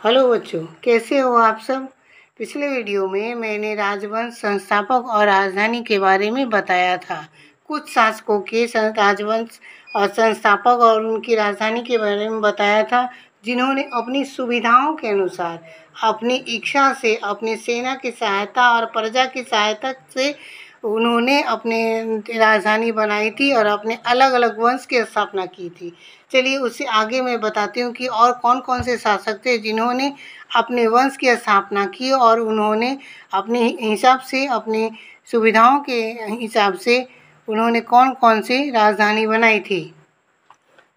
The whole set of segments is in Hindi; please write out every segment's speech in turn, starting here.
हेलो बच्चों, कैसे हो आप सब। पिछले वीडियो में मैंने राजवंश संस्थापक और राजधानी के बारे में बताया था। कुछ शासकों के राजवंश और संस्थापक और उनकी राजधानी के बारे में बताया था, जिन्होंने अपनी सुविधाओं के अनुसार, अपनी इच्छा से, अपनी सेना की सहायता और प्रजा की सहायता से उन्होंने अपने राजधानी बनाई थी और अपने अलग अलग वंश की स्थापना की थी। चलिए उससे आगे मैं बताती हूँ कि और कौन कौन से शासक थे जिन्होंने अपने वंश की स्थापना की और उन्होंने अपने हिसाब से, अपनी सुविधाओं के हिसाब से उन्होंने कौन कौन सी राजधानी बनाई थी।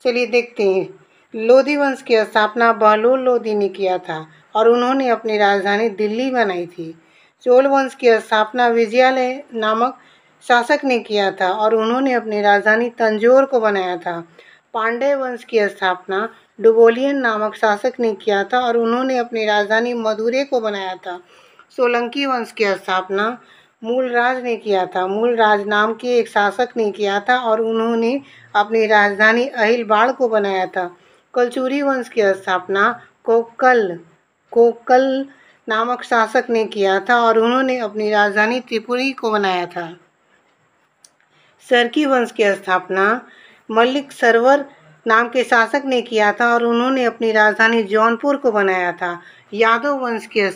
चलिए देखते हैं। लोधी वंश की स्थापना बहलोल लोधी ने किया था और उन्होंने अपनी राजधानी दिल्ली बनाई थी। चोल वंश की स्थापना विजयालय नामक शासक ने किया था और उन्होंने अपनी राजधानी तंजौर को बनाया था। पांड्य वंश की स्थापना डुबोलियन नामक शासक ने किया था और उन्होंने अपनी राजधानी मदुरै को बनाया था। सोलंकी वंश की स्थापना मूलराज ने किया था। मूलराज नाम के एक शासक ने किया था और उन्होंने अपनी राजधानी अहिलबाड़ को बनाया था। कलचुरी वंश की स्थापना कोकल नामक शासक ने किया था और उन्होंने अपनी राजधानी त्रिपुरी को बनाया था। सरकी वंश की स्थापना मल्लिक सरवर नाम के शासक ने किया था और उन्होंने अपनी राजधानी जौनपुर को बनाया था। यादव वंश की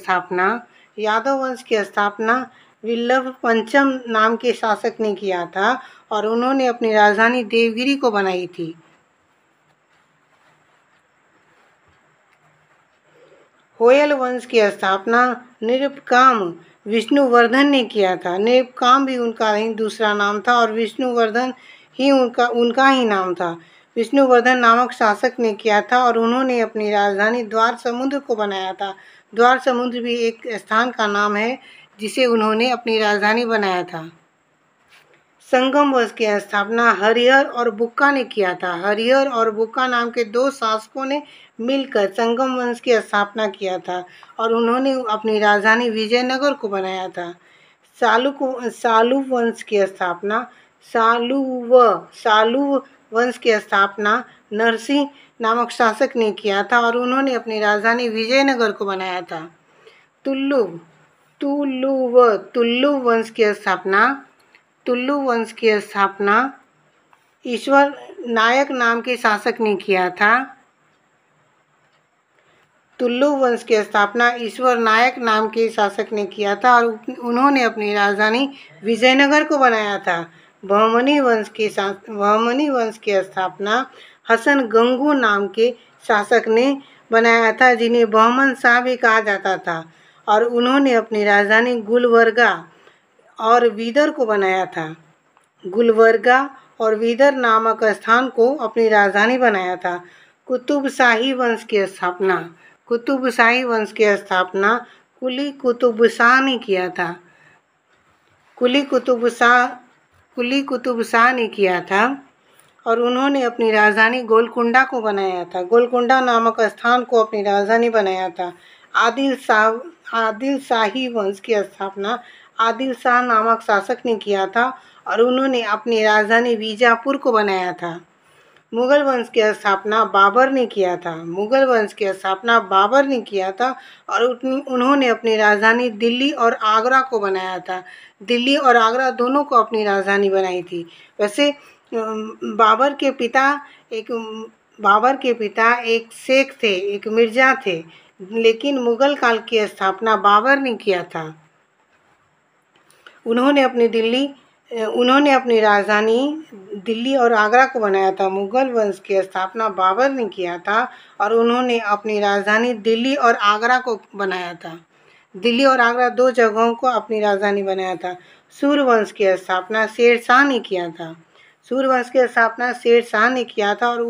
स्थापना विल्लभ पंचम नाम के शासक ने किया था और उन्होंने अपनी राजधानी देवगिरी को बनाई थी। होयल वंश की स्थापना निरपकाम विष्णुवर्धन ने किया था। निरपकाम भी उनका ही दूसरा नाम था और विष्णुवर्धन ही उनका ही नाम था। विष्णुवर्धन नामक शासक ने किया था और उन्होंने अपनी राजधानी द्वार समुद्र को बनाया था। द्वार समुद्र भी एक स्थान का नाम है जिसे उन्होंने अपनी राजधानी बनाया था। संगम वंश की स्थापना हरिहर और बुक्का ने किया था। हरिहर और बुक्का नाम के दो शासकों ने मिलकर संगम वंश की स्थापना किया था और उन्होंने अपनी राजधानी विजयनगर को बनाया था। सालुव वंश की स्थापना सालुव वंश की स्थापना नरसिंह नामक शासक ने किया था और उन्होंने अपनी राजधानी विजयनगर को बनाया था। तुल्लु वंश की स्थापना ईश्वर नायक नाम के शासक ने किया था। तुल्लु वंश की स्थापना ईश्वर नायक नाम के शासक ने किया था और उन्होंने अपनी राजधानी विजयनगर को बनाया था। बहमनी वंश की स्थापना हसन गंगू नाम के शासक ने बनाया था, जिन्हें बहमन शाह भी कहा जाता था और उन्होंने अपनी राजधानी गुलबर्गा और बीदर को बनाया था। गुलबर्गा और बीदर नामक स्थान को अपनी राजधानी बनाया था। कुतुबशाही वंश की स्थापना कुली कुतुब शाह ने किया था। कुली कुतुब शाह ने किया था और उन्होंने अपनी राजधानी गोलकुंडा को बनाया था। गोलकुंडा नामक स्थान को अपनी राजधानी बनाया था। आदिल शाही वंश की स्थापना आदिल शाह नामक शासक ने किया था और उन्होंने अपनी राजधानी बीजापुर को बनाया था। मुगल वंश की स्थापना बाबर ने किया था और उन्होंने अपनी राजधानी दिल्ली और आगरा को बनाया था। दिल्ली और आगरा दोनों को अपनी राजधानी बनाई थी। वैसे बाबर के पिता एक शेख थे, एक मिर्जा थे, लेकिन मुगल काल की स्थापना बाबर ने किया था। उन्होंने अपनी राजधानी दिल्ली और आगरा को बनाया था। मुगल वंश की स्थापना बाबर ने किया था और उन्होंने अपनी राजधानी दिल्ली और आगरा को बनाया था। दिल्ली और आगरा दो जगहों को अपनी राजधानी बनाया था। सूर्य वंश की स्थापना शेर शाह ने किया था और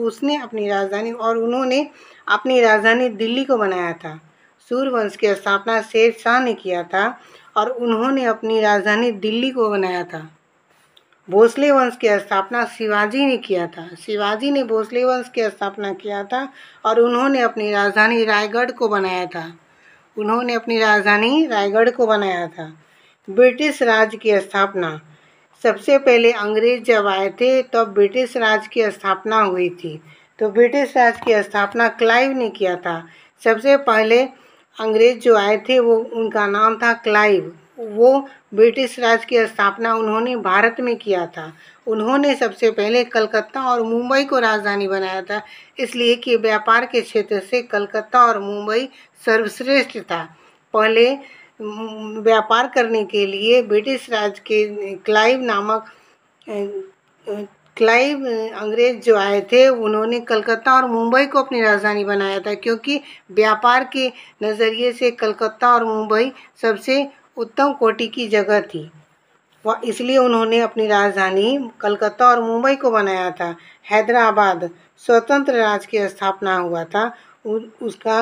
उन्होंने अपनी राजधानी दिल्ली को बनाया था। सूर्य वंश की स्थापना शेर शाह ने किया था और उन्होंने अपनी राजधानी दिल्ली को बनाया था। भोसले वंश की स्थापना शिवाजी ने किया था। शिवाजी ने भोसले वंश की स्थापना किया था और उन्होंने अपनी राजधानी रायगढ़ को बनाया था। ब्रिटिश राज की स्थापना, सबसे पहले अंग्रेज जब आए थे तब ब्रिटिश राज की स्थापना हुई थी। तो ब्रिटिश राज की स्थापना क्लाइव ने किया था। सबसे पहले अंग्रेज़ जो आए थे वो उनका नाम था क्लाइव। वो ब्रिटिश राज की स्थापना उन्होंने भारत में किया था। उन्होंने सबसे पहले कलकत्ता और मुंबई को राजधानी बनाया था, इसलिए कि व्यापार के क्षेत्र से कलकत्ता और मुंबई सर्वश्रेष्ठ था। पहले व्यापार करने के लिए ब्रिटिश राज के क्लाइव अंग्रेज़ जो आए थे उन्होंने कलकत्ता और मुंबई को अपनी राजधानी बनाया था, क्योंकि व्यापार के नज़रिए से कलकत्ता और मुंबई सबसे उत्तम कोटि की जगह थी। वह इसलिए उन्होंने अपनी राजधानी कलकत्ता और मुंबई को बनाया था। हैदराबाद स्वतंत्र राज्य की स्थापना हुआ था। उसका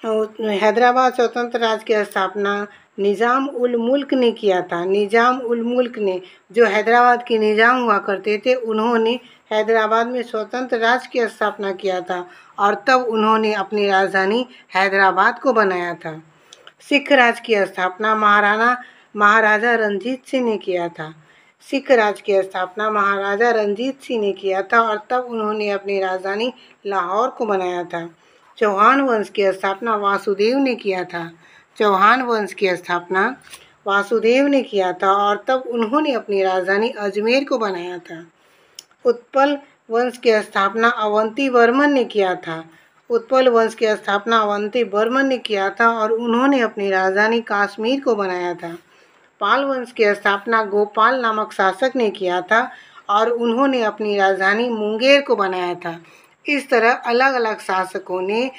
हैदराबाद स्वतंत्र राज्य की स्थापना निज़ाम उल मुल्क ने किया था। निज़ाम उल मुल्क ने, जो हैदराबाद के निज़ाम हुआ करते थे, उन्होंने हैदराबाद में स्वतंत्र राज्य की स्थापना किया था और तब उन्होंने अपनी राजधानी हैदराबाद को बनाया था। सिख राज की स्थापना महाराजा रणजीत सिंह ने किया था। सिख राज की स्थापना महाराजा रणजीत सिंह ने किया था और तब उन्होंने अपनी राजधानी लाहौर को बनाया था। चौहान वंश की स्थापना वासुदेव ने किया था। चौहान वंश की स्थापना वासुदेव ने किया था और तब उन्होंने अपनी राजधानी अजमेर को बनाया था। उत्पल वंश की स्थापना अवंती वर्मन ने किया था। उत्पल वंश की स्थापना अवंती वर्मन ने किया था और उन्होंने अपनी राजधानी कश्मीर को बनाया था। पाल वंश की स्थापना गोपाल नामक शासक ने किया था और उन्होंने अपनी राजधानी मुंगेर को बनाया था। इस तरह अलग अलग शासकों ने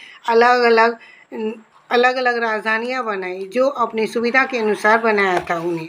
अलग अलग राजधानियाँ बनाई, जो अपनी सुविधा के अनुसार बनाया था उन्हें।